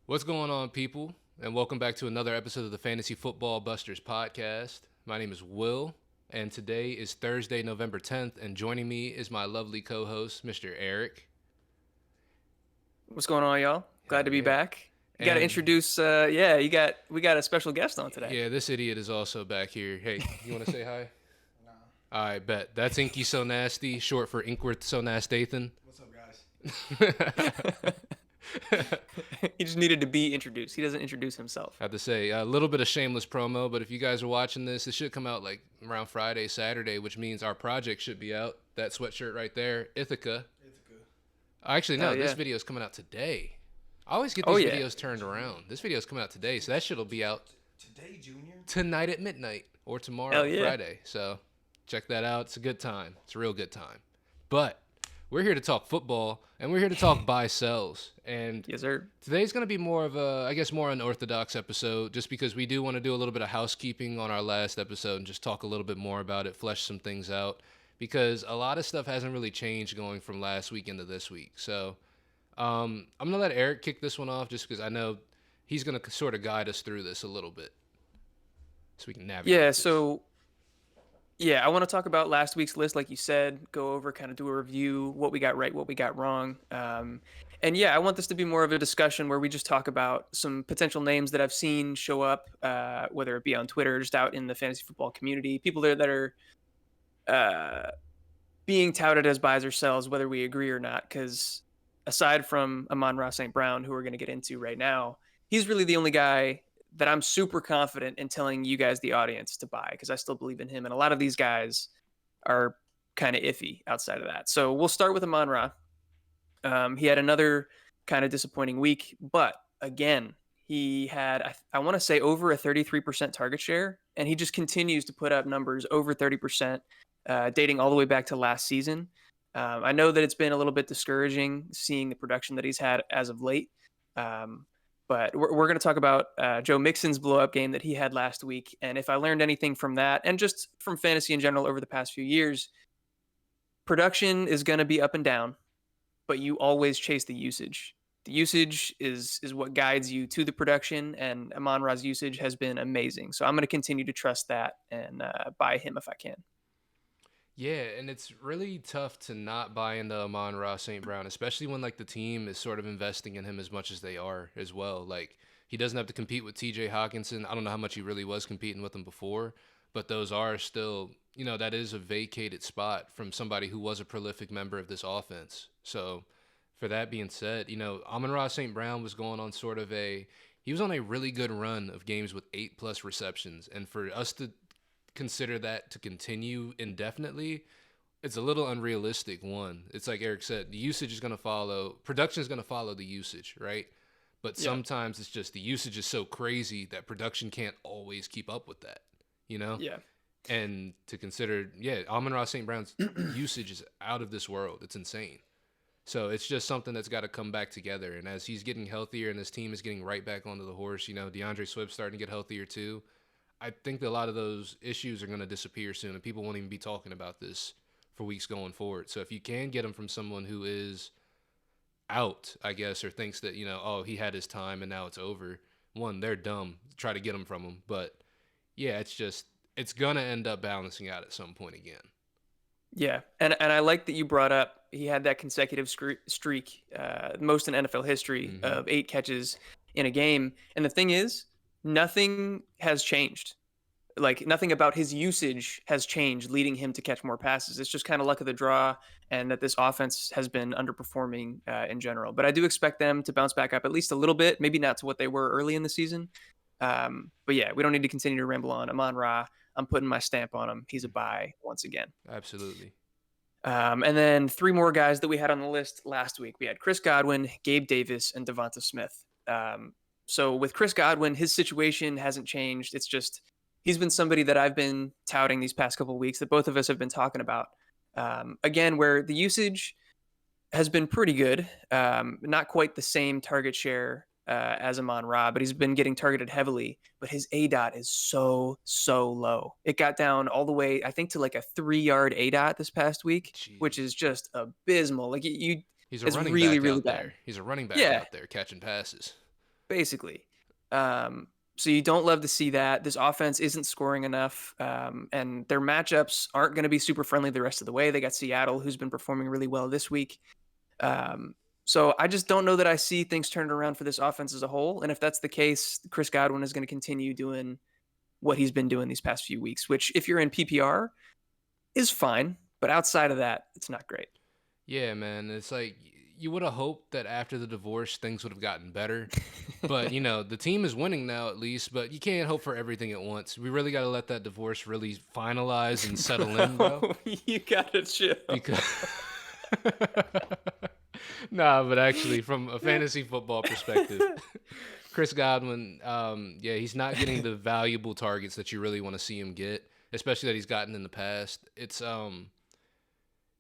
What's going on, people? And welcome back to another episode of the Fantasy Football Busters podcast. My name is Will, and today is Thursday, November 10th, and joining me is my lovely co host, Mr. Eric. What's going on, y'all? Glad Hell to be yeah. back. You got to And introduce. We got a special guest on today. yeah, this idiot is also back here. Hey, you want to say hi? Nah. All right, bet. That's Inky So Nasty, short for Inkworth So Nastathan. What's up, guys? He just needed to be introduced. He doesn't introduce himself. I have to say, a little bit of shameless promo, but if you guys are watching this, it should come out like around Friday, Saturday, which means our project should be out. That sweatshirt right there, Ithaca. It's good. Actually, no, Oh, yeah. this video is coming out today. I always get Oh, these yeah. videos turned around. This video is coming out today, so that shit'll be out Today, Junior. tonight at midnight or tomorrow, Hell yeah. Friday. So check that out. It's a good time. It's a real good time. But we're here to talk football, and we're here to talk buy sells. And Yes, sir. today's going to be more of a, I guess, more unorthodox episode, just because we do want to do a little bit of housekeeping on our last episode and just talk a little bit more about it, flesh some things out, because a lot of stuff hasn't really changed going from last week into this week. So I'm going to let Eric kick this one off just because I know he's going to sort of guide us through this a little bit so we can navigate Yeah. this. So, yeah, I want to talk about last week's list, like you said. Go over, kind of do a review, what we got right, what we got wrong. And yeah, I want this to be more of a discussion where we just talk about some potential names that I've seen show up, whether it be on Twitter, or just out in the fantasy football community. People there that are uh, being touted as buys or sells, whether we agree or not. Because aside from Amon-Ra St. Brown, who we're going to get into right now, he's really the only guy that I'm super confident in telling you guys, the audience, to buy, because I still believe in him. And a lot of these guys are kind of iffy outside of that. So we'll start with Amon-Ra. He had another kind of disappointing week, but again, he had, I want to say, over a 33% target share, and he just continues to put up numbers over 30%, dating all the way back to last season. I know that it's been a little bit discouraging seeing the production that he's had as of late. But we're going to talk about Joe Mixon's blow-up game that he had last week. And if I learned anything from that, and just from fantasy in general over the past few years, production is going to be up and down, but you always chase the usage. The usage is what guides you to the production, and Amon-Ra's usage has been amazing. So I'm going to continue to trust that and buy him if I can. Yeah, and it's really tough to not buy into Amon-Ra St. Brown, especially when like the team is sort of investing in him as much as they are as well. Like he doesn't have to compete with TJ Hawkinson. I don't know how much he really was competing with him before, but those are still, that is a vacated spot from somebody who was a prolific member of this offense. So for that being said, Amon-Ra St. Brown was going on he was on a really good run of games with 8+ receptions. And for us to consider that to continue indefinitely, it's a little unrealistic. One, it's like Eric said, the usage is going to follow, production is going to follow the usage, right? But sometimes it's just the usage is so crazy that production can't always keep up with that, Yeah. And to consider, Amon-Ra St. Brown's usage is out of this world. It's insane. So it's just something that's got to come back together. And as he's getting healthier and his team is getting right back onto the horse, DeAndre Swift's starting to get healthier too. I think that a lot of those issues are going to disappear soon, and people won't even be talking about this for weeks going forward. So if you can get them from someone who is out, I guess, or thinks that, he had his time and now it's over, one, they're dumb. Try to get them from him. But, yeah, it's going to end up balancing out at some point again. Yeah, and I like that you brought up he had that consecutive streak, most in NFL history, of 8 catches in a game. And the thing is, nothing has changed. Like, nothing about his usage has changed, leading him to catch more passes. It's just kind of luck of the draw, and that this offense has been underperforming in general. But I do expect them to bounce back up at least a little bit, maybe not to what they were early in the season. But yeah, we don't need to continue to ramble on. Amon-Ra, I'm putting my stamp on him. He's a buy once again. Absolutely. And then 3 more guys that we had on the list last week. We had Chris Godwin, Gabe Davis, and Devonta Smith. So with Chris Godwin, his situation hasn't changed. It's just he's been somebody that I've been touting these past couple of weeks, that both of us have been talking about. Again, where the usage has been pretty good. Not quite the same target share as Amon-Ra, but he's been getting targeted heavily. But his ADOT is so low. It got down all the way, I think, to like a 3-yard ADOT this past week, Jeez. which is just abysmal. Like He's a it's running really, back really out bad. there. He's a running back Yeah. out there catching passes. basically. So you don't love to see that. This offense isn't scoring enough, and their matchups aren't going to be super friendly the rest of the way. They got Seattle, who's been performing really well this week. Um, so I just don't know that I see things turned around for this offense as a whole. And if that's the case, Chris Godwin is going to continue doing what he's been doing these past few weeks, which if you're in PPR is fine, but outside of that, it's not great. Yeah, man. It's like you would have hoped that after the divorce things would have gotten better. But, the team is winning now at least, but you can't hope for everything at once. We really got to let that divorce really finalize and settle in, bro. You got to chill. Because Nah, but actually from a fantasy football perspective, Chris Godwin, he's not getting the valuable targets that you really want to see him get, especially that he's gotten in the past. It's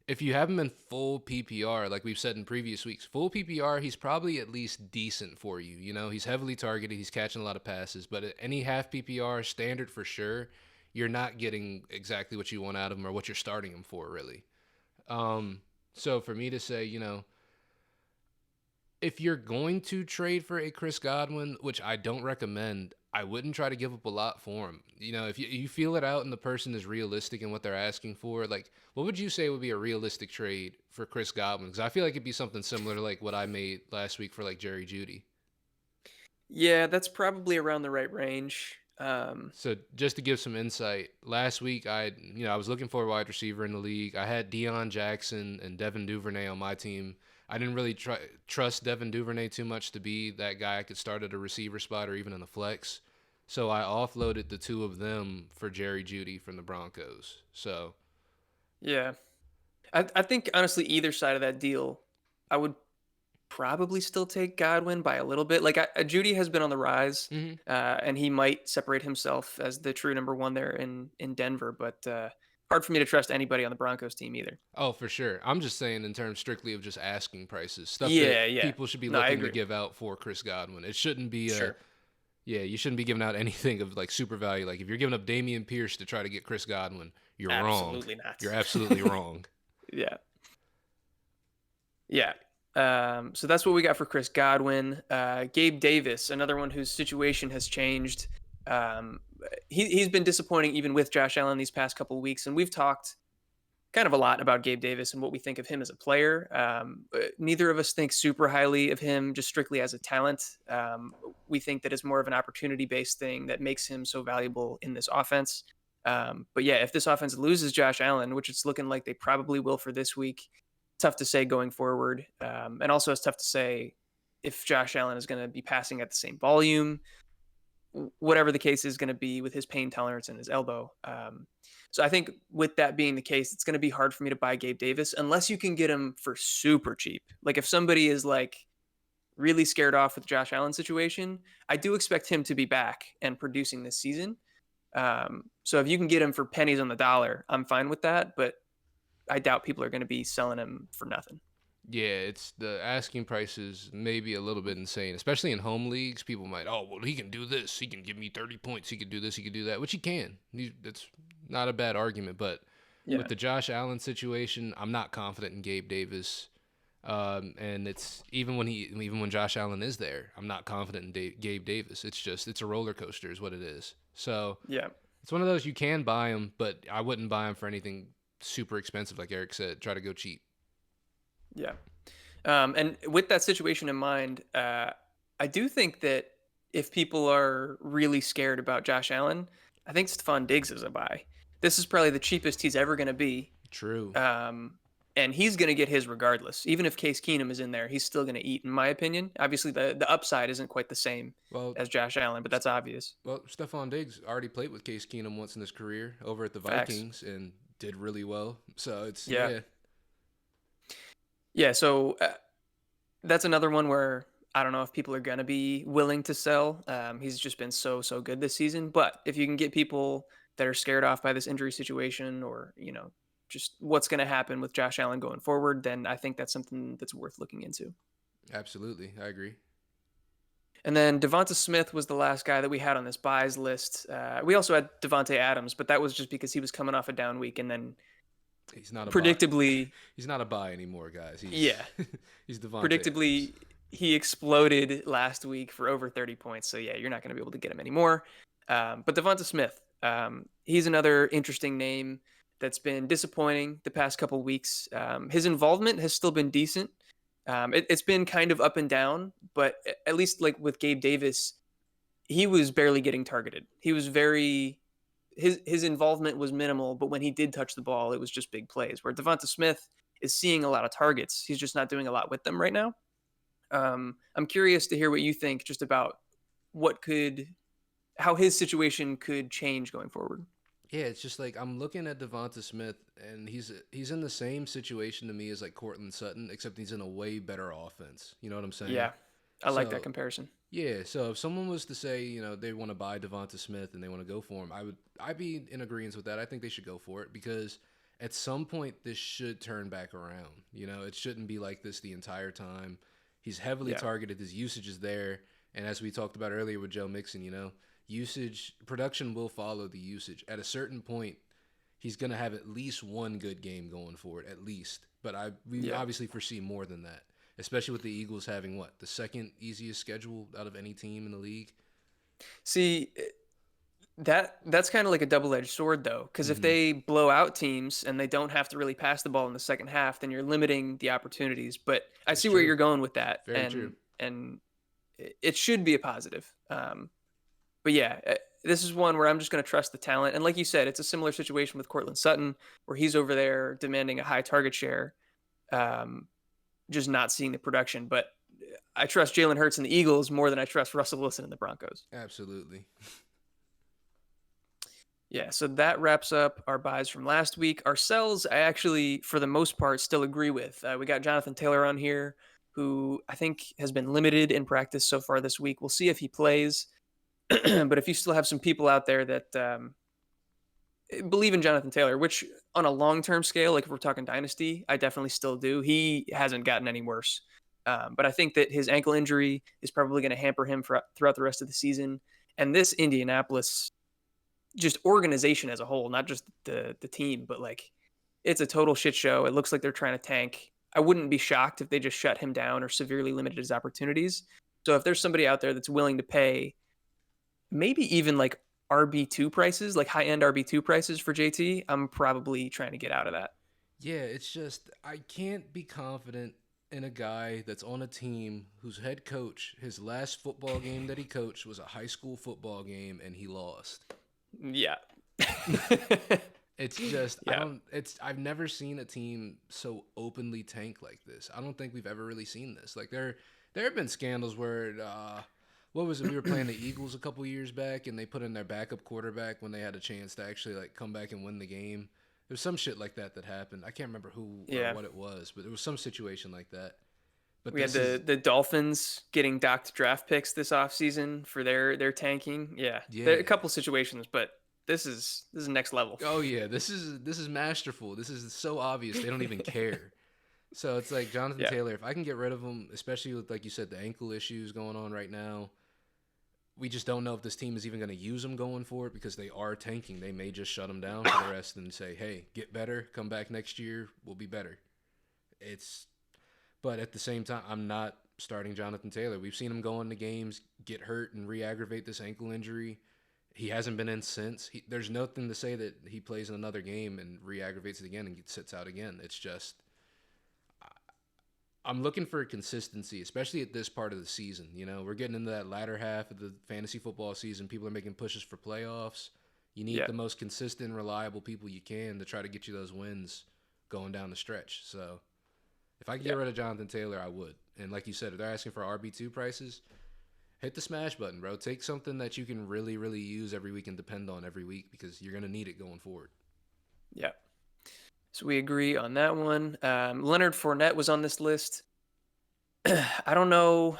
if you have him in full PPR, like we've said in previous weeks, full PPR, he's probably at least decent for you. He's heavily targeted. He's catching a lot of passes. But at any half PPR, standard for sure, you're not getting exactly what you want out of him or what you're starting him for, really. So for me to say, if you're going to trade for a Chris Godwin, which I don't recommend, I wouldn't try to give up a lot for him. If you feel it out and the person is realistic in what they're asking for, like, what would you say would be a realistic trade for Chris Godwin? Because I feel like it'd be something similar to like what I made last week for like Jerry Jeudy. Yeah, that's probably around the right range. So just to give some insight, last week I was looking for a wide receiver in the league. I had Deion Jackson and Devin Duvernay on my team. I didn't really trust Devin Duvernay too much to be that guy I could start at a receiver spot or even in the flex. So I offloaded the two of them for Jerry Jeudy from the Broncos. So yeah, I think honestly either side of that deal, I would probably still take Godwin by a little bit. Like Jeudy has been on the rise, and he might separate himself as the true number one there in Denver. But hard for me to trust anybody on the Broncos team either. Oh, for sure. I'm just saying in terms strictly of just asking prices, stuff Yeah, that yeah. people should be No, I looking to agree. give out for Chris Godwin. It shouldn't be Sure. you shouldn't be giving out anything of like super value. Like if you're giving up Damian Pierce to try to get Chris Godwin, you're wrong. Absolutely not. You're absolutely wrong. Yeah. Yeah. So that's what we got for Chris Godwin. Gabe Davis, another one whose situation has changed. He's been disappointing even with Josh Allen these past couple of weeks, and we've talked kind of a lot about Gabe Davis and what we think of him as a player. Neither of us think super highly of him just strictly as a talent. We think that it's more of an opportunity-based thing that makes him so valuable in this offense. But yeah, if this offense loses Josh Allen, which it's looking like they probably will for this week, tough to say going forward. And also it's tough to say if Josh Allen is going to be passing at the same volume, whatever the case is going to be with his pain tolerance and his elbow. So I think with that being the case, it's going to be hard for me to buy Gabe Davis unless you can get him for super cheap. Like if somebody is like really scared off with Josh Allen's situation, I do expect him to be back and producing this season. So if you can get him for pennies on the dollar, I'm fine with that. But I doubt people are going to be selling him for nothing. Yeah, it's the asking prices may be a little bit insane, especially in home leagues. People might, oh, well, he can do this. He can give me 30 points. He can do this. He can do that, which he can. That's not a bad argument. But with the Josh Allen situation, I'm not confident in Gabe Davis. And it's even when Josh Allen is there, I'm not confident in Gabe Davis. It's a roller coaster is what it is. So yeah, it's one of those you can buy him, but I wouldn't buy him for anything super expensive. Like Eric said, try to go cheap. Yeah. And with that situation in mind, I do think that if people are really scared about Josh Allen, I think Stephon Diggs is a buy. This is probably the cheapest he's ever going to be. True. And he's going to get his regardless. Even if Case Keenum is in there, he's still going to eat, in my opinion. Obviously, the upside isn't quite the same as Josh Allen, but that's obvious. Well, Stephon Diggs already played with Case Keenum once in his career over at the Facts. Vikings and did really well. So it's, Yeah, so that's another one where I don't know if people are going to be willing to sell. He's just been so good this season. But if you can get people that are scared off by this injury situation or, just what's going to happen with Josh Allen going forward, then I think that's something that's worth looking into. Absolutely. I agree. And then Devonta Smith was the last guy that we had on this buys list. We also had Devontae Adams, but that was just because he was coming off a down week and then he's not a predictably buy. He's not a buy anymore, guys. He's Devontae. Predictably, he exploded last week for over 30 points. So yeah, you're not going to be able to get him anymore. But Devonta Smith, he's another interesting name that's been disappointing the past couple weeks. His involvement has still been decent. It's been kind of up and down, but at least like with Gabe Davis, he was barely getting targeted. He was very his involvement was minimal, but when he did touch the ball, it was just big plays. Where Devonta Smith is seeing a lot of targets, he's just not doing a lot with them right now. I'm curious to hear what you think just about what could how his situation could change going forward. Yeah, it's just like I'm looking at Devonta Smith, and he's in the same situation to me as like Cortland Sutton, except he's in a way better offense. You know what I'm saying? Yeah, I like that So comparison. yeah, so if someone was to say, they want to buy Devonta Smith and they want to go for him, I'd be in agreement with that. I think they should go for it because at some point this should turn back around. It shouldn't be like this the entire time. He's heavily Yeah, targeted. His usage is there, and as we talked about earlier with Joe Mixon, usage production will follow the usage. At a certain point, he's gonna have at least one good game going forward, at least. But we yeah. obviously foresee more than that, especially with the Eagles having the second easiest schedule out of any team in the league. See, that's kind of like a double-edged sword though, because if Mm-hmm. they blow out teams and they don't have to really pass the ball in the second half, then you're limiting the opportunities. But I That's see where true. you're going with that, Very true. and it should be a positive. But yeah, this is one where I'm just going to trust the talent. And like you said, it's a similar situation with Cortland Sutton, where he's over there demanding a high target share, um, just not seeing the production. But I trust Jalen Hurts and the Eagles more than I trust Russell Wilson and the Broncos. Absolutely. Yeah, so that wraps up our buys from last week. Our sells, I actually, for the most part, still agree with. We got Jonathan Taylor on here, who I think has been limited in practice so far this week. We'll see if he plays. But if you still have some people out there that believe in Jonathan Taylor, which on a long-term scale, like if we're talking dynasty, I definitely still do. He hasn't gotten any worse. But I think that his ankle injury is probably going to hamper him throughout the rest of the season. And this Indianapolis just organization as a whole, not just the team, but like it's a total shit show. It looks like they're trying to tank. I wouldn't be shocked if they just shut him down or severely limited his opportunities. So if there's somebody out there that's willing to pay maybe even like RB2 prices, like high end RB2 prices for JT, I'm probably trying to get out of that. Yeah, it's just I can't be confident in a guy that's on a team whose head coach, his last football game that he coached was a high school football game and he lost. Yeah. It's just Yeah. I've never seen a team so openly tank like this. I don't think we've ever really seen this. Like there have been scandals where what was it? We were playing the Eagles a couple years back and they put in their backup quarterback when they had a chance to actually like come back and win the game. There's some shit like that happened. I can't remember who or Yeah. what it was, but there was some situation like that. But We had this is the Dolphins getting docked draft picks this offseason for their tanking. Yeah. There are a yeah. couple situations, but this is next level. Oh yeah, this is masterful. This is so obvious. They don't even care. So it's like Jonathan Yeah. Taylor, if I can get rid of him, especially with, like you said, the ankle issues going on right now, we just don't know if this team is even going to use him going forward because they are tanking. They may just shut him down for the rest and say, hey, get better, come back next year, we'll be better. But at the same time, I'm not starting Jonathan Taylor. We've seen him go into games, get hurt, and re aggravate this ankle injury. He hasn't been in since. There's nothing to say that he plays in another game and re aggravates it again and sits out again. It's just I'm looking for consistency, especially at this part of the season. We're getting into that latter half of the fantasy football season. People are making pushes for playoffs. You need Yeah. the most consistent, reliable people you can to try to get you those wins going down the stretch. So if I could get rid of Jonathan Taylor, I would. And like you said, if they're asking for RB2 prices, hit the smash button, bro. Take something that you can really, really use every week and depend on every week because you're going to need it going forward. Yeah. So we agree on that one. Leonard Fournette was on this list. I don't know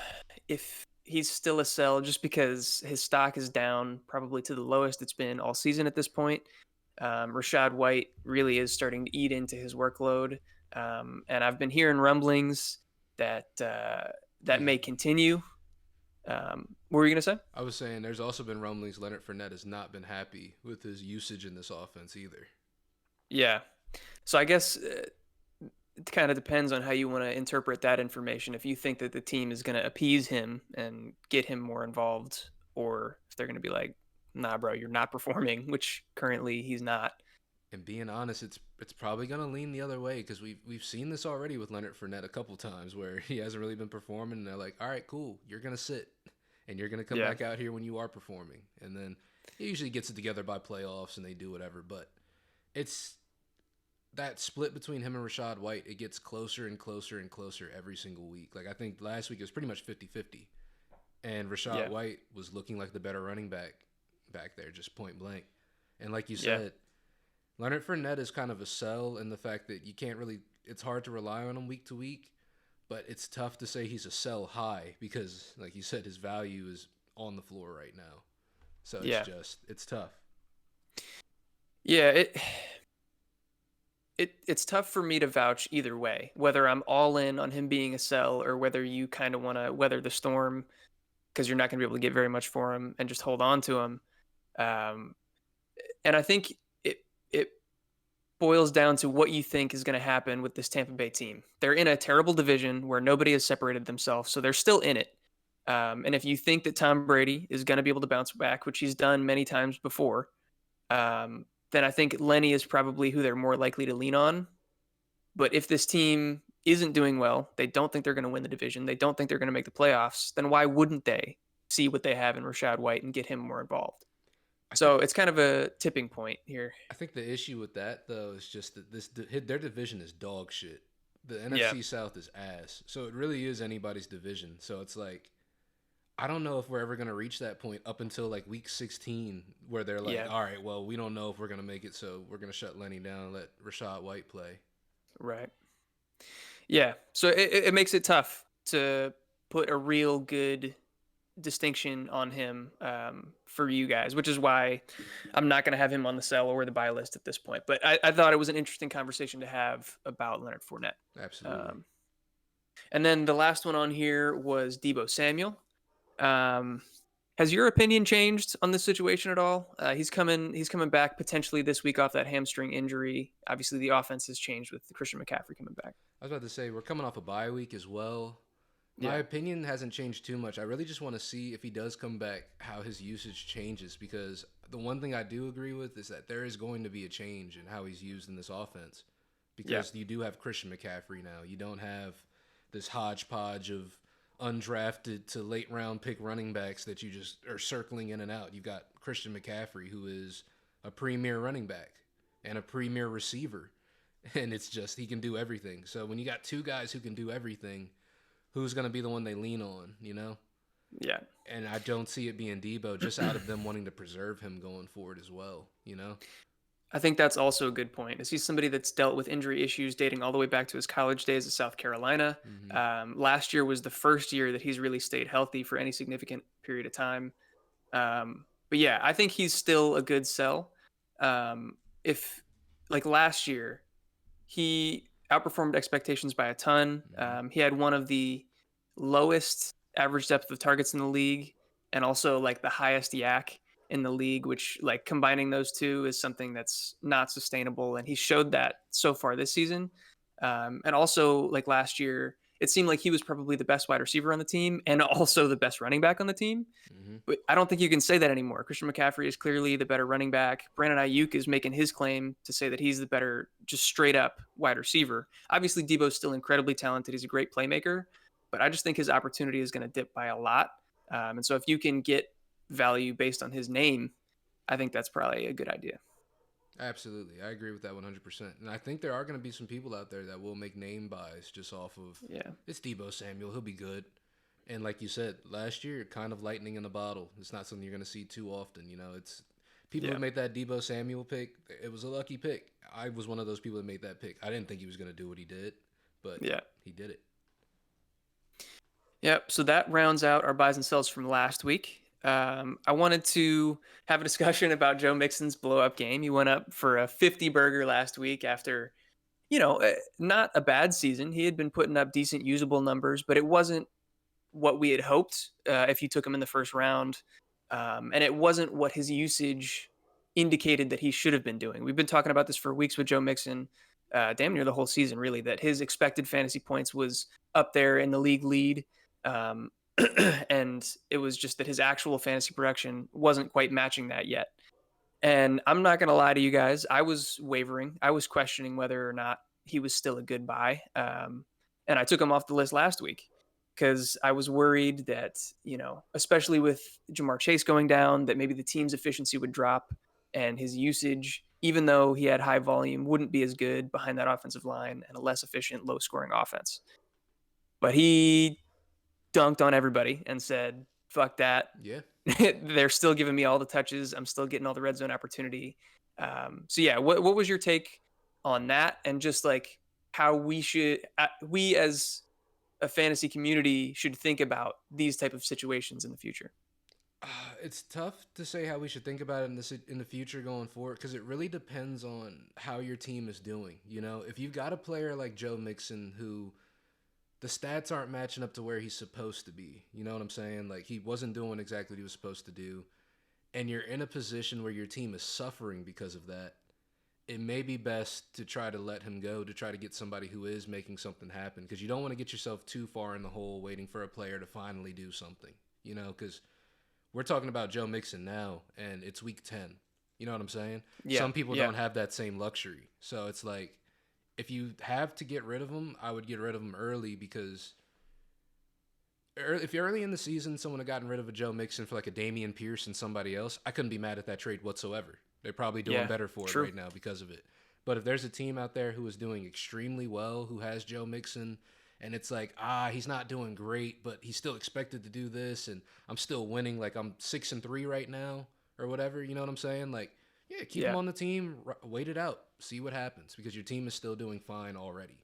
if he's still a sell just because his stock is down probably to the lowest it's been all season at this point. Rashad White really is starting to eat into his workload. And I've been hearing rumblings that that may continue. What were you going to say? I was saying there's also been rumblings Leonard Fournette has not been happy with his usage in this offense either. Yeah. So I guess it kind of depends on how you want to interpret that information. If you think that the team is going to appease him and get him more involved, or if they're going to be like, nah, bro, you're not performing, which currently he's not. And being honest, it's probably gonna lean the other way because we've seen this already with Leonard Fournette a couple times where he hasn't really been performing, and they're like, all right, cool, you're gonna sit, and you're gonna come Yeah. back out here when you are performing, and then he usually gets it together by playoffs and they do whatever. But it's that split between him and Rashad White. It gets closer and closer and closer every single week. Like I think last week it was pretty much 50-50, and Rashad Yeah. White was looking like the better running back there, just point blank. And like you Yeah. said, Leonard Fournette is kind of a sell in the fact that you can't really. It's hard to rely on him week to week, but it's tough to say he's a sell high because, like you said, his value is on the floor right now. So Yeah. it's tough. Yeah. It's tough for me to vouch either way, whether I'm all in on him being a sell or whether you kind of want to weather the storm because you're not going to be able to get very much for him and just hold on to him. Um, and I think it boils down to what you think is going to happen with this Tampa Bay team. They're in a terrible division where nobody has separated themselves, so they're still in it. And if you think that Tom Brady is going to be able to bounce back, which he's done many times before, then I think Lenny is probably who they're more likely to lean on. But if this team isn't doing well, they don't think they're going to win the division, they don't think they're going to make the playoffs, then why wouldn't they see what they have in Rashad White and get him more involved? I So think it's kind of a tipping point here. I think the issue with that though is just that their division is dog shit. The Yeah. NFC South is ass. So it really is anybody's division. So it's like I don't know if we're ever gonna reach that point up until like week 16 where they're like, Yeah. all right, well we don't know if we're gonna make it, so we're gonna shut Lenny down and let Rashad White play. Right. Yeah. So it makes it tough to put a real good distinction on him for you guys, which is why I'm not going to have him on the sell or the buy list at this point. But I thought it was an interesting conversation to have about Leonard Fournette. Absolutely. And then the last one on here was Deebo Samuel. Has your opinion changed on this situation at all? He's coming back potentially this week off that hamstring injury. Obviously, the offense has changed with Christian McCaffrey coming back. I was about to say we're coming off a bye week as well. My Yeah. opinion hasn't changed too much. I really just want to see if he does come back, how his usage changes. Because the one thing I do agree with is that there is going to be a change in how he's used in this offense. Because you do have Christian McCaffrey now. You don't have this hodgepodge of undrafted to late round pick running backs that you just are circling in and out. You've got Christian McCaffrey, who is a premier running back and a premier receiver. And it's just, he can do everything. So when you got two guys who can do everything, who's going to be the one they lean on, you know? Yeah. And I don't see it being Debo, just out of them wanting to preserve him going forward as well, you know? I think that's also a good point. Is he somebody that's dealt with injury issues dating all the way back to his college days at South Carolina? Last year was the first year that he's really stayed healthy for any significant period of time. But yeah, I think he's still a good sell. If like last year, he outperformed expectations by a ton. He had one of the lowest average depth of targets in the league, and also like the highest yak in the league, which like combining those two is something that's not sustainable. And he showed that so far this season. And also like last year, it seemed like he was probably the best wide receiver on the team and also the best running back on the team. But I don't think you can say that anymore. Christian McCaffrey is clearly the better running back. Brandon Ayuk is making his claim to say that he's the better, just straight up wide receiver. Obviously, Debo's still incredibly talented. He's a great playmaker, but I just think his opportunity is going to dip by a lot. And so if you can get value based on his name, I think that's probably a good idea. Absolutely. I agree with that 100%. And I think there are going to be some people out there that will make name buys just off of, it's Deebo Samuel. He'll be good. And like you said, last year, kind of lightning in the bottle. It's not something you're going to see too often. You know, it's people who made that Deebo Samuel pick. It was a lucky pick. I was one of those people that made that pick. I didn't think he was going to do what he did, but he did it. Yep. So that rounds out our buys and sells from last week. I wanted to have a discussion about Joe Mixon's blow up game. He went up for a 50 burger last week after, not a bad season. He had been putting up decent usable numbers, but it wasn't what we had hoped if you took him in the first round. And it wasn't what his usage indicated that he should have been doing. We've been talking about this for weeks with Joe Mixon. damn near the whole season, really, that his expected fantasy points was up there in the league lead. Um, and it was just that his actual fantasy production wasn't quite matching that yet. And I'm not going to lie to you guys. I was wavering. I was questioning whether or not he was still a good buy. And I took him off the list last week because I was worried that, especially with Jamar Chase going down, that maybe the team's efficiency would drop and his usage, even though he had high volume, wouldn't be as good behind that offensive line and a less efficient, low scoring offense. But he dunked on everybody and said, fuck that. Yeah. They're still giving me all the touches. I'm still getting all the red zone opportunity. So yeah, what was your take on that? And just like how we as a fantasy community should think about these type of situations in the future? It's tough to say how we should think about it in the future going forward because it really depends on how your team is doing. If you've got a player like Joe Mixon who the stats aren't matching up to where he's supposed to be, you know what I'm saying? Like he wasn't doing exactly what he was supposed to do, and you're in a position where your team is suffering because of that. It may be best to try to let him go to try to get somebody who is making something happen because you don't want to get yourself too far in the hole waiting for a player to finally do something, because we're talking about Joe Mixon now, and it's week 10. You know what I'm saying? Yeah, Some people yeah. don't have that same luxury. So it's like, if you have to get rid of him, I would get rid of him early because if you're early in the season, someone had gotten rid of a Joe Mixon for like a Dameon Pierce and somebody else, I couldn't be mad at that trade whatsoever. They're probably doing Yeah, better for true. it right now because of it. But if there's a team out there who is doing extremely well, who has Joe Mixon, and it's like, he's not doing great, but he's still expected to do this, and I'm still winning. Like I'm 6-3 right now, or whatever. You know what I'm saying? Like, yeah, keep him Yeah. on the team, wait it out, see what happens, because your team is still doing fine already.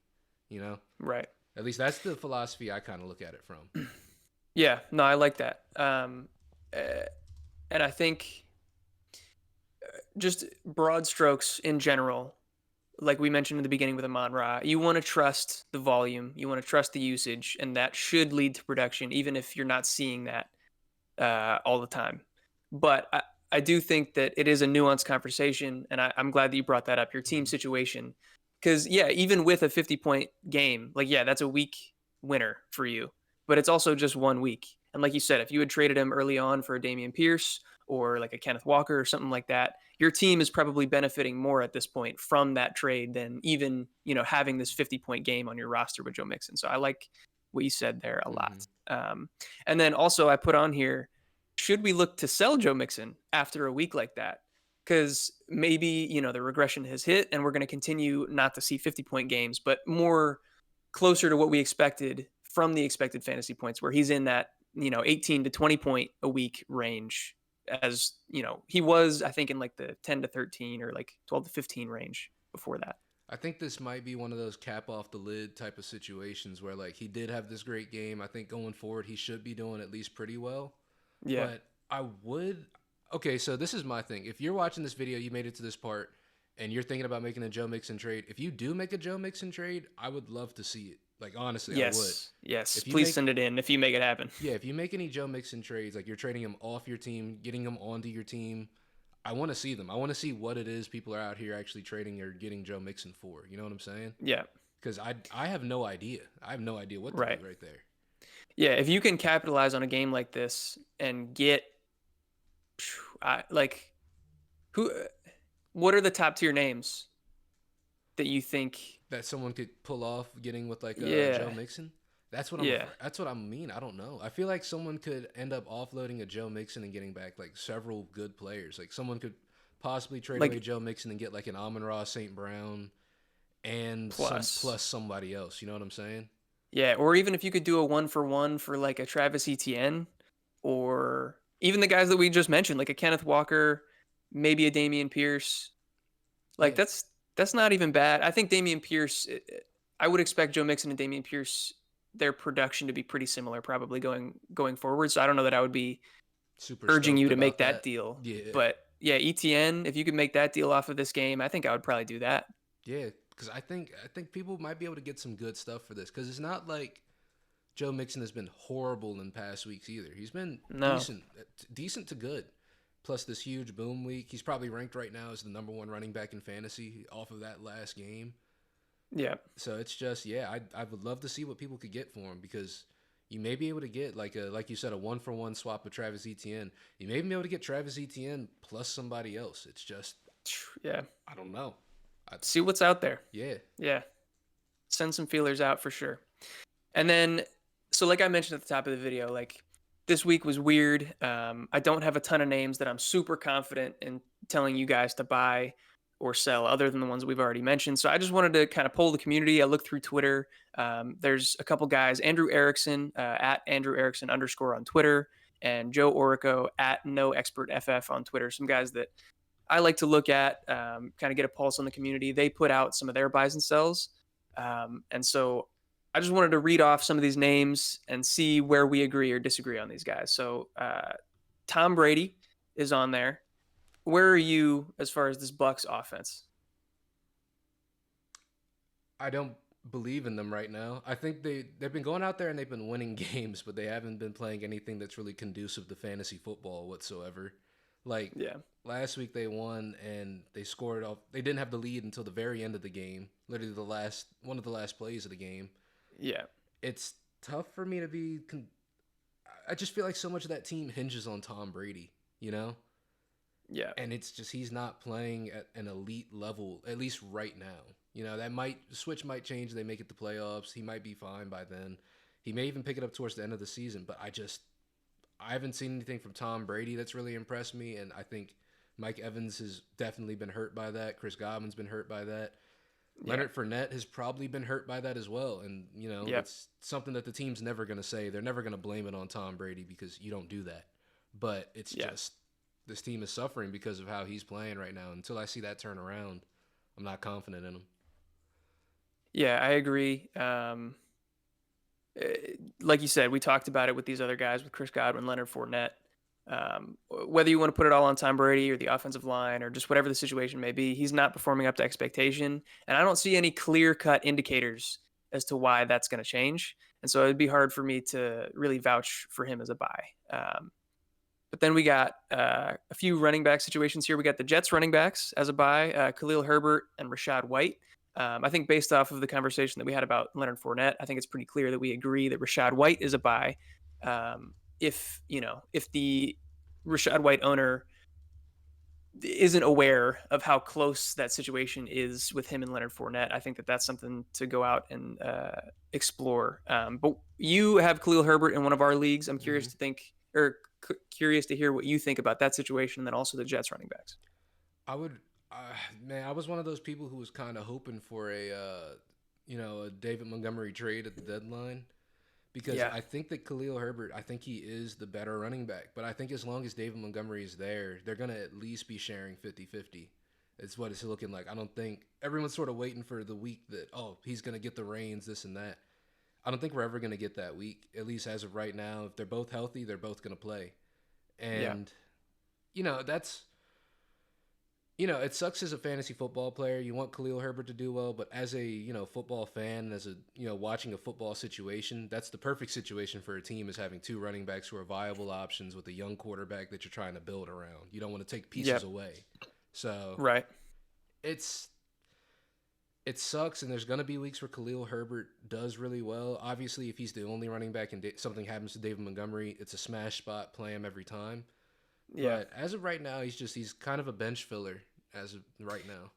Right. At least that's the philosophy I kind of look at it from. Yeah. No, I like that. And I think just broad strokes in general, like we mentioned in the beginning with AMON-RA, you want to trust the volume, you want to trust the usage, and that should lead to production, even if you're not seeing that all the time. But I do think that it is a nuanced conversation, and I'm glad that you brought that up, your team situation. Because, yeah, even with a 50-point game, like, yeah, that's a week winner for you, but it's also just 1 week. And like you said, if you had traded him early on for a Dameon Pierce or like a Kenneth Walker or something like that, your team is probably benefiting more at this point from that trade than even, having this 50-point game on your roster with Joe Mixon. So I like what you said there a lot. And then also I put on here, should we look to sell Joe Mixon after a week like that? Because maybe, the regression has hit and we're going to continue not to see 50-point games, but more closer to what we expected from the expected fantasy points, where he's in that, 18 to 20 point a week range, as he was, I think, in like the 10 to 13 or like 12 to 15 range before that. I think this might be one of those cap off the lid type of situations where like he did have this great game. I think going forward he should be doing at least pretty well. Yeah. But okay, so this is my thing. If you're watching this video, you made it to this part, and you're thinking about making a Joe Mixon trade, if you do make a Joe Mixon trade, I would love to see it. Like, honestly, I would. Yes. If you Please make- send it in if you make it happen. Yeah, if you make any Joe Mixon trades, like you're trading him off your team, getting him onto your team, I want to see them. I want to see what it is people are out here actually trading or getting Joe Mixon for. You know what I'm saying? Yeah. Because I have no idea. I have no idea what to do right there. Yeah, if you can capitalize on a game like this and get, what are the top tier names that you think That someone could pull off getting with like Yeah. Joe Mixon. That's what I mean. I don't know. I feel like someone could end up offloading a Joe Mixon and getting back like several good players. Like someone could possibly trade away Joe Mixon and get like an AMON-RA St. Brown and plus somebody else. You know what I'm saying? Yeah, or even if you could do a 1-for-1 for like a Travis Etienne, or even the guys that we just mentioned, like a Kenneth Walker, maybe a Dameon Pierce. Like that's not even bad. I think Dameon Pierce, I would expect Joe Mixon and Dameon Pierce, their production to be pretty similar probably going forward. So I don't know that I would be super urging you to stoked make about that deal. Yeah. But yeah, ETN, if you could make that deal off of this game, I think I would probably do that. Yeah, because I think people might be able to get some good stuff for this. Because it's not like Joe Mixon has been horrible in past weeks either. He's been decent to good. Plus this huge boom week. He's probably ranked right now as the #1 running back in fantasy off of that last game. Yeah. So it's just, yeah, I would love to see what people could get for him, because you may be able to get like you said, a 1-for-1 swap with Travis Etienne. You may even be able to get Travis Etienne plus somebody else. It's just, Yeah. I don't know. See what's out there. Yeah. Yeah. Send some feelers out for sure. And then, so like I mentioned at the top of the video, like this week was weird. I don't have a ton of names that I'm super confident in telling you guys to buy or sell, other than the ones we've already mentioned. So I just wanted to kind of poll the community. I looked through Twitter. There's a couple guys, Andrew Erickson at Andrew Erickson _ on Twitter, and Joe Orico at No Expert FF on Twitter. Some guys that I like to look at, kind of get a pulse on the community. They put out some of their buys and sells. And so I just wanted to read off some of these names and see where we agree or disagree on these guys. So Tom Brady is on there. Where are you as far as this Bucks offense? I don't believe in them right now. I think they've been going out there and they've been winning games, but they haven't been playing anything that's really conducive to fantasy football whatsoever. Like, Yeah. last week they won and they scored off. They didn't have the lead until the very end of the game, literally one of the last plays of the game. Yeah. It's tough for me to be. I just feel like so much of that team hinges on Tom Brady, you know? Yeah. And it's just, he's not playing at an elite level, at least right now. You know, the switch might change. They make it to playoffs. He might be fine by then. He may even pick it up towards the end of the season. But I haven't seen anything from Tom Brady that's really impressed me. And I think Mike Evans has definitely been hurt by that. Chris Godwin's been hurt by that. Yeah. Leonard Fournette has probably been hurt by that as well. And, you know, it's something that the team's never going to say. They're never going to blame it on Tom Brady, because you don't do that. But it's just, this team is suffering because of how he's playing right now. Until I see that turn around, I'm not confident in him. Yeah, I agree. Like you said, we talked about it with these other guys, with Chris Godwin, Leonard Fournette. Whether you want to put it all on Tom Brady or the offensive line or just whatever the situation may be, he's not performing up to expectation. And I don't see any clear-cut indicators as to why that's going to change. And so it'd be hard for me to really vouch for him as a buy. But then we got a few running back situations here. We got the Jets running backs as a buy, Khalil Herbert and Rashad White. I think based off of the conversation that we had about Leonard Fournette, I think it's pretty clear that we agree that Rashad White is a buy. If the Rashad White owner isn't aware of how close that situation is with him and Leonard Fournette, I think that that's something to go out and explore. But you have Khalil Herbert in one of our leagues. I'm curious curious to hear what you think about that situation, and then also the Jets running backs. I was one of those people who was kind of hoping for a David Montgomery trade at the deadline, because I think that Khalil Herbert, I think he is the better running back. But I think as long as David Montgomery is there, they're going to at least be sharing 50-50. It's what it's looking like. I don't think everyone's sort of waiting for the week that, he's going to get the reins, this and that. I don't think we're ever going to get that week, at least as of right now. If they're both healthy, they're both going to play. And, it sucks as a fantasy football player. You want Khalil Herbert to do well, but as a, football fan, as a, watching a football situation, that's the perfect situation for a team, is having two running backs who are viable options with a young quarterback that you're trying to build around. You don't want to take pieces away. So right. It sucks, and there's going to be weeks where Khalil Herbert does really well. Obviously, if he's the only running back and something happens to David Montgomery, it's a smash spot, play him every time. Yeah. But as of right now, he's kind of a bench filler as of right now.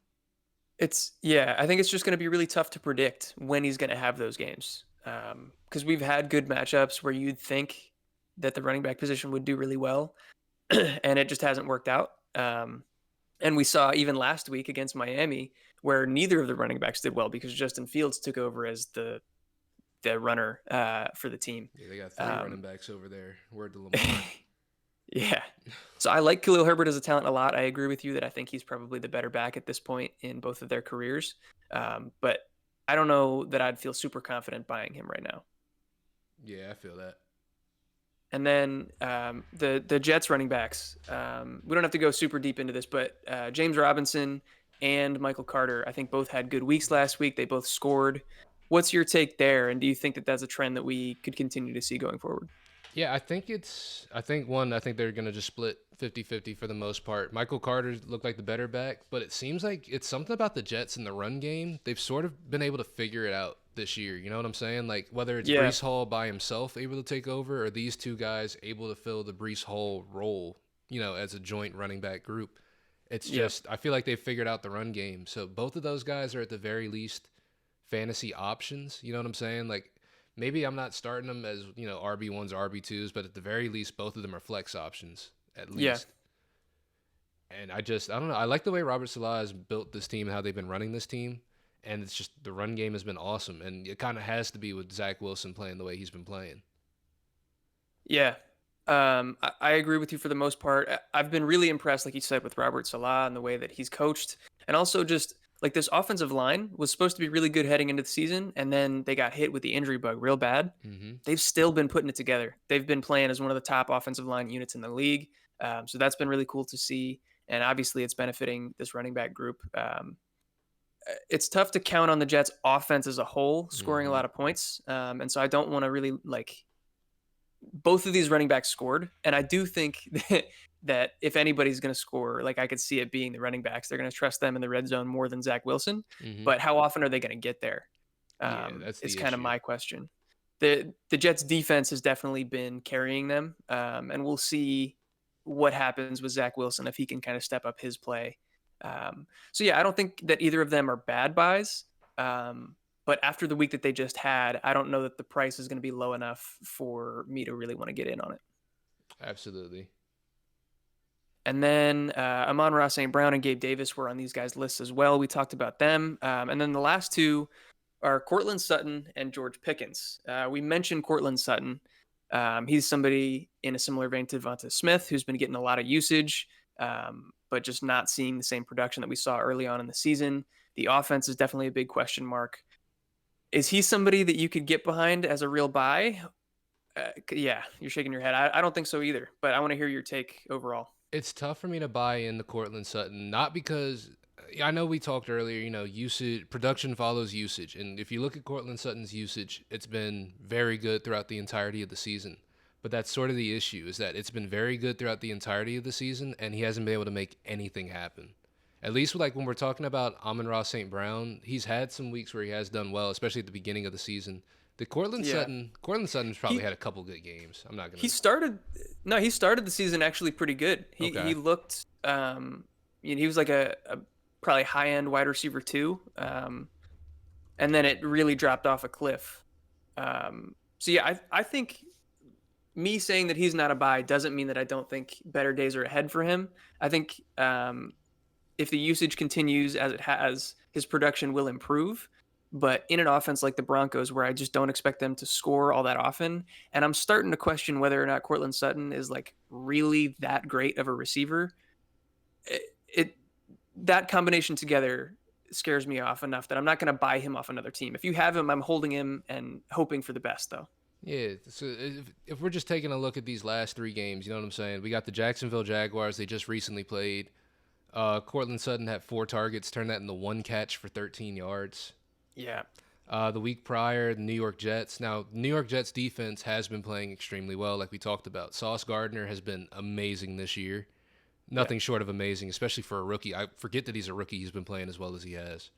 I think it's just going to be really tough to predict when he's going to have those games. Because we've had good matchups where you'd think that the running back position would do really well, and it just hasn't worked out. And we saw even last week against Miami where neither of the running backs did well because Justin Fields took over as the runner for the team. Yeah, they got three running backs over there. Word to Lamar. Yeah. So I like Khalil Herbert as a talent a lot. I agree with you that I think he's probably the better back at this point in both of their careers. But I don't know that I'd feel super confident buying him right now. Yeah, I feel that. And then the Jets running backs, we don't have to go super deep into this, but James Robinson and Michael Carter, I think both had good weeks last week. They both scored. What's your take there? And do you think that that's a trend that we could continue to see going forward? Yeah, I think they're going to just split 50-50 for the most part. Michael Carter looked like the better back, but it seems like it's something about the Jets in the run game. They've sort of been able to figure it out this year. You know what I'm saying? Like whether it's Yeah, Brees Hall by himself able to take over or these two guys able to fill the Brees Hall role, as a joint running back group. It's yeah, just I feel like they've figured out the run game. So both of those guys are at the very least fantasy options. You know what I'm saying? Like maybe I'm not starting them as RB1s, RB2s, but at the very least, both of them are flex options at yeah. least. And I don't know. I like the way Robert Salah has built this team and how they've been running this team. And it's just the run game has been awesome, and it kind of has to be with Zach Wilson playing the way he's been playing. Yeah. I agree with you for the most part. I've been really impressed, like you said, with Robert Salah and the way that he's coached. And also just like this offensive line was supposed to be really good heading into the season, and then they got hit with the injury bug real bad. Hmm. They've still been putting it together. They've been playing as one of the top offensive line units in the league. So that's been really cool to see. And obviously, it's benefiting this running back group. It's tough to count on the Jets' offense as a whole scoring a Hmm. lot of points. And so I don't want to really like both of these running backs scored, and I do think that if anybody's going to score, like I could see it being the running backs. They're going to trust them in the red zone more than Zach Wilson. Hmm. But how often are they going to get there? Yeah, that's Is the kind of issue. my question. The Jets defense has definitely been carrying them, and we'll see what happens with Zach Wilson if he can kind of step up his play. So yeah, I don't think that either of them are bad buys. Um, but after the week that they just had, I don't know that the price is going to be low enough for me to really want to get in on it. Absolutely. And then Amon-Ra St. Brown and Gabe Davis were on these guys' lists as well. We talked about them. And then the last two are Cortland Sutton and George Pickens. We mentioned Cortland Sutton. He's somebody in a similar vein to Devonta Smith, who's been getting a lot of usage, but just not seeing the same production that we saw early on in the season. The offense is definitely a big question mark. Is he somebody that you could get behind as a real buy? Yeah, you're shaking your head. I don't think so either, but I want to hear your take overall. It's tough for me to buy into Cortland Sutton, not because I know we talked earlier, usage production follows usage. And if you look at Cortland Sutton's usage, it's been very good throughout the entirety of the season. But that's sort of the issue is that it's been very good throughout the entirety of the season and he hasn't been able to make anything happen. At least like when we're talking about Amon-Ra St. Brown, he's had some weeks where he has done well, especially at the beginning of the season. The Yeah, Cortland Sutton's probably he had a couple good games. I'm not he gonna. started. No, he started the season actually pretty good. He Okay. looked. He was like a probably high end wide receiver too. And then it really dropped off a cliff. So yeah, I think me saying that he's not a buy doesn't mean that I don't think better days are ahead for him. I think if the usage continues as it has, his production will improve. But in an offense like the Broncos, where I just don't expect them to score all that often, and I'm starting to question whether or not Cortland Sutton is like really that great of a receiver, it that combination together scares me off enough that I'm not going to buy him off another team. If you have him, I'm holding him and hoping for the best, though. Yeah, so if we're just taking a look at these last three games, you know what I'm saying? We got the Jacksonville Jaguars. They just recently played. Cortland Sutton had 4 targets, turned that into 1 catch for 13 yards. Yeah, The week prior, the New York Jets. Now, New York Jets defense has been playing extremely well, like we talked about. Sauce Gardner has been amazing this year. yeah, Nothing short of amazing, especially for a rookie. I forget that he's a rookie. He's been playing as well as he has.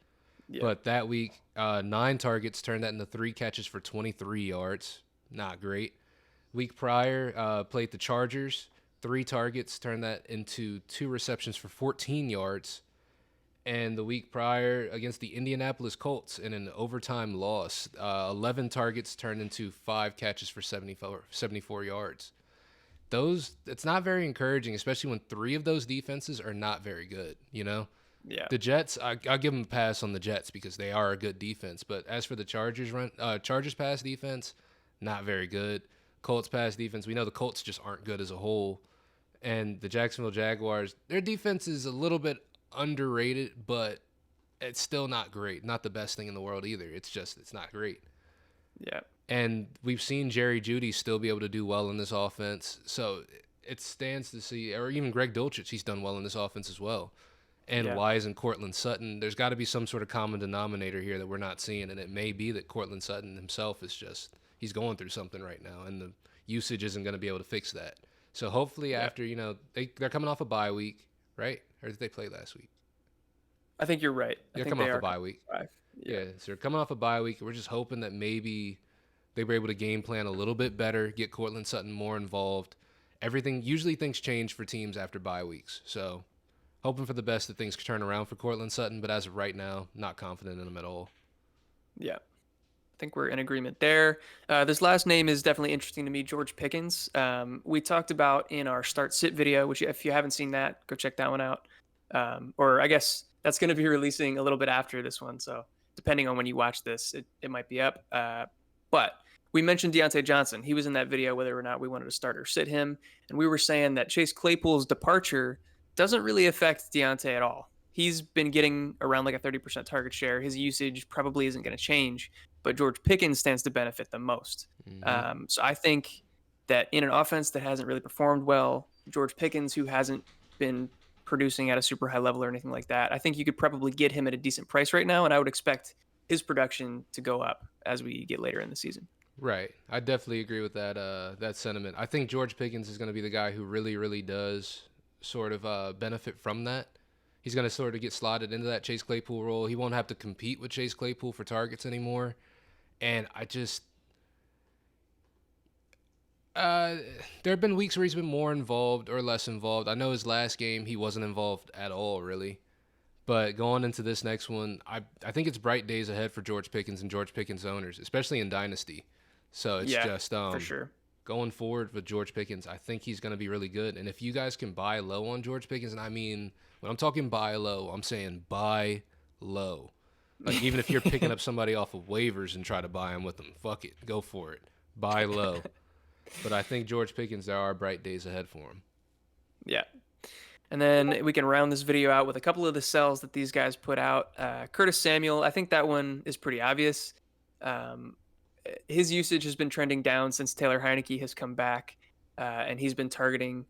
yeah, But that week, 9 targets, turned that into 3 catches for 23 yards. Not great. Week prior, played the Chargers. 3 targets, turned that into 2 receptions for 14 yards. And the week prior against the Indianapolis Colts in an overtime loss, 11 targets turned into 5 catches for 74 yards. It's not very encouraging, especially when 3 of those defenses are not very good. yeah, The Jets, I'll give them a pass on the Jets because they are a good defense. But as for the Chargers pass defense, not very good. Colts pass defense, we know the Colts just aren't good as a whole. And the Jacksonville Jaguars, their defense is a little bit underrated, but it's still not great. Not the best thing in the world either. It's not great. yeah, And we've seen Jerry Jeudy still be able to do well in this offense. So it stands to see, or even Greg Dulcich, he's done well in this offense as well. And yeah, why isn't Cortland Sutton? There's got to be some sort of common denominator here that we're not seeing, and it may be that Cortland Sutton himself is he's going through something right now, and the usage isn't going to be able to fix that. So hopefully after, they're coming off a bye week, right? Or did they play last week? I think you're right. I They're think coming they off a are bye week. five. Yeah, so they're coming off a bye week. We're just hoping that maybe they were able to game plan a little bit better, get Cortland Sutton more involved. Usually things change for teams after bye weeks. So hoping for the best that things can turn around for Cortland Sutton, but as of right now, not confident in him at all. Yeah. I think we're in agreement there. This last name is definitely interesting to me, George Pickens. We talked about in our start sit video, which if you haven't seen that, go check that one out. Or I guess that's going to be releasing a little bit after this one. So depending on when you watch this, it might be up. But we mentioned Deontay Johnson. He was in that video, whether or not we wanted to start or sit him. And we were saying that Chase Claypool's departure doesn't really affect Deontay at all. He's been getting around like a 30% target share. His usage probably isn't going to change, but George Pickens stands to benefit the most. So I think that in an offense that hasn't really performed well, George Pickens, who hasn't been producing at a super high level or anything like that, I think you could probably get him at a decent price right now, and I would expect his production to go up as we get later in the season. Right. I definitely agree with that sentiment. I think George Pickens is going to be the guy who really, really does sort of benefit from that. He's going to sort of get slotted into that Chase Claypool role. He won't have to compete with Chase Claypool for targets anymore. And there have been weeks where he's been more involved or less involved. I know his last game, he wasn't involved at all, really. But going into this next one, I think it's bright days ahead for George Pickens and George Pickens owners, especially in Dynasty. So it's for sure. Going forward with George Pickens, I think he's going to be really good. And if you guys can buy low on George Pickens, and I mean, when I'm talking buy low, I'm saying buy low. Like, even if you're picking up somebody off of waivers and try to buy him with them, fuck it. Go for it. Buy low. But I think George Pickens, there are bright days ahead for him. Yeah. And then we can round this video out with a couple of the sells that these guys put out. Curtis Samuel, I think that one is pretty obvious. His usage has been trending down since Taylor Heineke has come back, and he's been targeting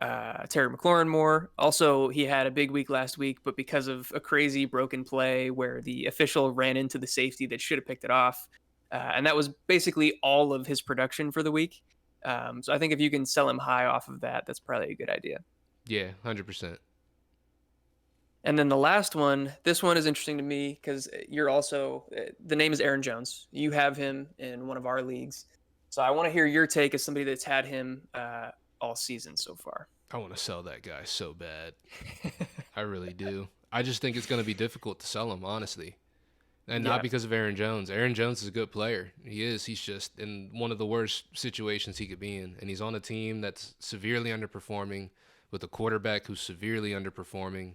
Terry McLaurin more. Also, he had a big week last week, but because of a crazy broken play where the official ran into the safety that should have picked it off, and that was basically all of his production for the week. So I think if you can sell him high off of that, that's probably a good idea. Yeah, 100%. And then the last one, this one is interesting to me because you're also, the name is Aaron Jones. You have him in one of our leagues. So I want to hear your take as somebody that's had him all season so far. I want to sell that guy so bad. I really do. I just think it's going to be difficult to sell him, honestly. And not because of Aaron Jones. Aaron Jones is a good player. He is. He's just in one of the worst situations he could be in. And he's on a team that's severely underperforming, with a quarterback who's severely underperforming,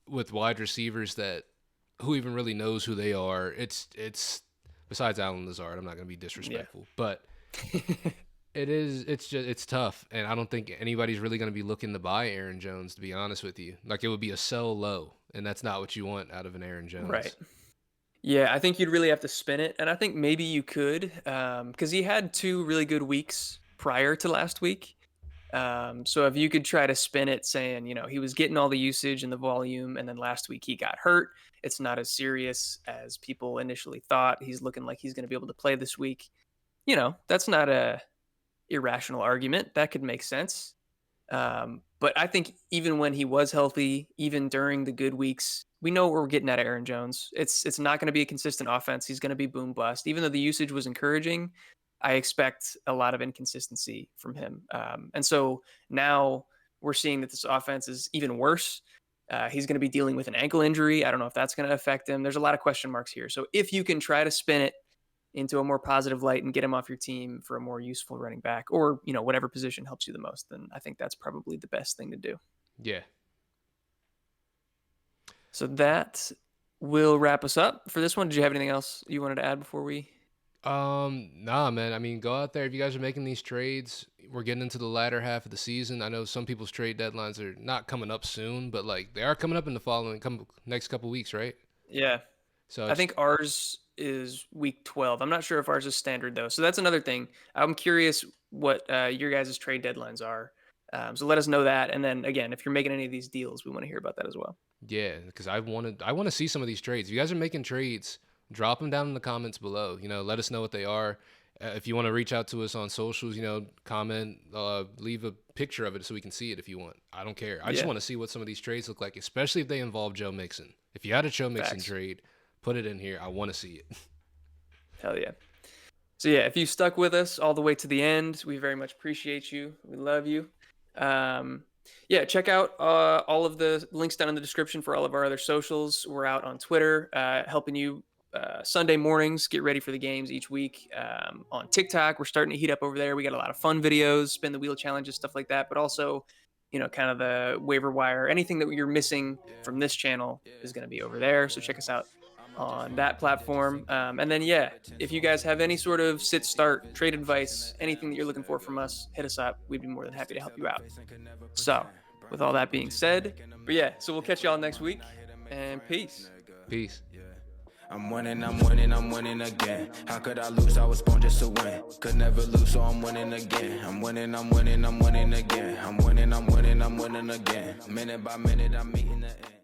with wide receivers who even really knows who they are. It's besides Allen Lazard, I'm not going to be disrespectful, but it's tough. And I don't think anybody's really going to be looking to buy Aaron Jones, to be honest with you. Like, it would be a sell low, and that's not what you want out of an Aaron Jones. Right. Yeah, I think you'd really have to spin it. And I think maybe you could, because he had 2 really good weeks prior to last week. So if you could try to spin it saying, he was getting all the usage and the volume, and then last week he got hurt. It's not as serious as people initially thought. He's looking like he's going to be able to play this week. That's not a irrational argument. That could make sense. But I think even when he was healthy, even during the good weeks, we know what we're getting at Aaron Jones. It's not going to be a consistent offense. He's going to be boom bust. Even though the usage was encouraging, I expect a lot of inconsistency from him. And so now we're seeing that this offense is even worse. He's going to be dealing with an ankle injury. I don't know if that's going to affect him. There's a lot of question marks here. So if you can try to spin it into a more positive light and get him off your team for a more useful running back, or, whatever position helps you the most, then I think that's probably the best thing to do. Yeah. So that will wrap us up for this one. Did you have anything else you wanted to add before we... Nah, man. I mean, go out there. If you guys are making these trades, we're getting into the latter half of the season. I know some people's trade deadlines are not coming up soon, but they are coming up in the next couple weeks, right? Yeah. So I think ours is week 12. I'm not sure if ours is standard though. So that's another thing. I'm curious what your guys' trade deadlines are. So let us know that. And then again, if you're making any of these deals, we want to hear about that as well. Yeah, because I want to see some of these trades. If you guys are making trades, drop them down in the comments below. Let us know what they are. If you want to reach out to us on socials, comment, leave a picture of it so we can see it if you want. I don't care. I just want to see what some of these trades look like, especially if they involve Joe Mixon. If you had a Joe Mixon trade, put it in here. I want to see it. Hell yeah. So yeah, if you stuck with us all the way to the end, we very much appreciate you. We love you. Yeah, check out all of the links down in the description for all of our other socials. We're out on Twitter, helping you Sunday mornings get ready for the games each week. On TikTok, we're starting to heat up over there. We got a lot of fun videos, spin the wheel challenges, stuff like that, but also, kind of the waiver wire. Anything that you're missing from this channel is going to be over there. So check us out on that platform. And then, if you guys have any sort of sit, start, trade advice, anything that you're looking for from us, hit us up. We'd be more than happy to help you out. So with all that being said, so we'll catch y'all next week, and peace. Peace. I'm winning again. How could I lose? I was born just to win. Could never lose, so I'm winning again. I'm winning again. I'm winning again. Minute by minute, I'm meeting the end.